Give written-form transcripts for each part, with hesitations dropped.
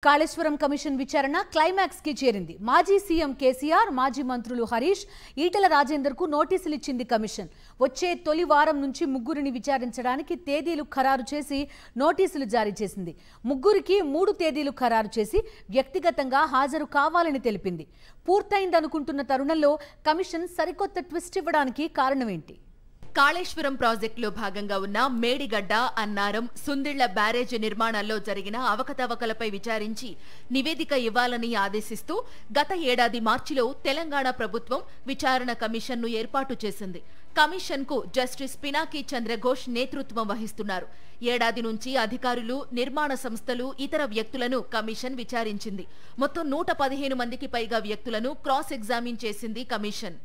Kaleshwaram commission విచారణ climax కి చేరింది. మాజీ సీఎం కేసీఆర్, మాజీ మంత్రులు హరీష్, ఈటెల రాజేందర్ కు నోటీసులు ఇచ్చింది కమిషన్. వచ్చే తొలి వారం నుంచి ముగ్గురిని విచారించడానికి తేదీలు ఖరారు చేసి నోటీసులు జారీ చేసింది. ముగ్గురికి 3 తేదీలు ఖరారు చేసి వ్యక్తిగతంగా హాజరు కావాలని తెలిపింది. పూర్తయిందనుకుంటున్న తరుణంలో కమిషన్ సరికొత్త ట్విస్ట్ ఇవ్వడానికి కారణమేంటి? కాళేశ్వరం ప్రాజెక్టులో భాగంగా ఉన్న మేడిగడ్డ, అన్నారం, సుందిళ్ల బ్యారేజ్ నిర్మాణాల్లో జరిగిన అవకతవకలపై విచారించి నివేదిక ఇవ్వాలని ఆదేశిస్తూ గత ఏడాది మార్చిలో తెలంగాణ ప్రభుత్వం విచారణ కమిషన్ను ఏర్పాటు చేసింది. కమిషన్కు జస్టిస్ పినాకీ చంద్రఘోష్ నేతృత్వం వహిస్తున్నారు. ఏడాది నుంచి అధికారులు, నిర్మాణ సంస్థలు, ఇతర వ్యక్తులను కమిషన్ విచారించింది. మొత్తం 115 మందికి పైగా వ్యక్తులను క్రాస్ ఎగ్జామిన్ చేసింది కమిషన్.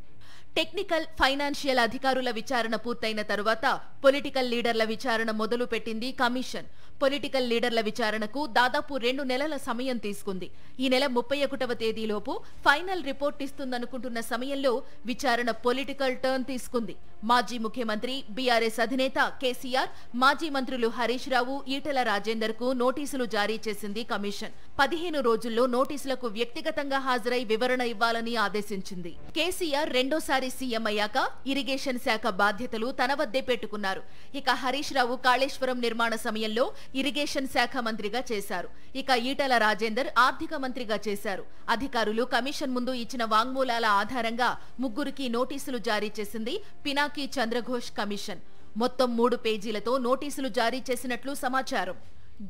టెక్నికల్, ఫైనాన్షియల్ అధికారుల విచారణ పూర్తయిన తరువాత పొలిటికల్ లీడర్ల విచారణ మొదలు పెట్టింది కమిషన్. పొలిటికల్ లీడర్ల విచారణకు దాదాపు 2 నెలల సమయం తీసుకుంది. ఈ నెల 31వ తేదీలోపు ఫైనల్ రిపోర్ట్ ఇస్తుందనుకుంటున్న సమయంలో విచారణ పొలిటికల్ టర్న్ తీసుకుంది. మాజీ ముఖ్యమంత్రి, బీఆర్ఎస్ అధినేత కేసీఆర్, మాజీ మంత్రులు హరీష్ రావు, ఈటెల రాజేందర్ కు నోటీసులు జారీ చేసింది కమిషన్. 15 రోజుల్లో నోటీసులకు వ్యక్తిగతంగా హాజరై వివరణ ఇవ్వాలని ఆదేశించింది. కేసీఆర్ రెండోసారి సీఎం అయ్యాక ఇరిగేషన్ శాఖ బాధ్యతలు తన వద్దే పెట్టుకున్నారు. ఇక హరీష్ రావు కాళేశ్వరం నిర్మాణ సమయంలో ఇరిగేషన్ శాఖ మంత్రిగా చేశారు. ఇక ఈటెల రాజేందర్ ఆర్థిక మంత్రిగా చేశారు. అధికారులు కమిషన్ ముందు ఇచ్చిన వాంగ్మూలాల ఆధారంగా ముగ్గురికి నోటీసులు జారీ చేసింది పినాకీ చంద్రఘోష్ కమిషన్. మొత్తం 3 పేజీలతో నోటీసులు జారీ చేసినట్లు సమాచారం.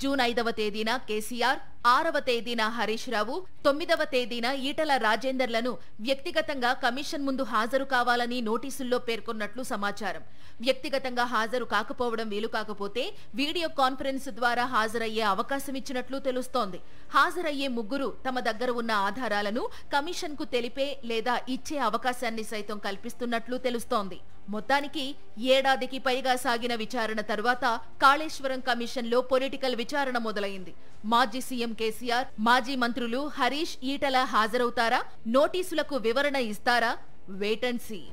జూన్ 5వ తేదీన కేసీఆర్, 6వ తేదీన హరీష్ రావు, 9వ తేదీన ఈటెల రాజేందర్లను వ్యక్తిగతంగా కమిషన్ ముందు హాజరు కావాలని నోటీసుల్లో పేర్కొన్నట్లు సమాచారం. వ్యక్తిగతంగా హాజరు కాకపోవడం వీలు కాకపోతే వీడియో కాన్ఫరెన్స్ ద్వారా హాజరయ్యే అవకాశం ఇచ్చినట్లు తెలుస్తోంది. హాజరయ్యే ముగ్గురు తమ దగ్గర ఉన్న ఆధారాలను కమిషన్ కు తెలిపే లేదా ఇచ్చే అవకాశాన్ని సైతం కల్పిస్తున్నట్లు తెలుస్తోంది. మొత్తానికి ఏడాదికి పైగా సాగిన విచారణ తరువాత కాళేశ్వరం కమిషన్లో పొలిటికల్ విచారణ మొదలైంది. మాజీ సీఎం కేసీఆర్, మాజీ మంత్రులు హరీష్, ఈటెల హాజరవుతారా? నోటీసులకు వివరణ ఇస్తారా? Wait and see.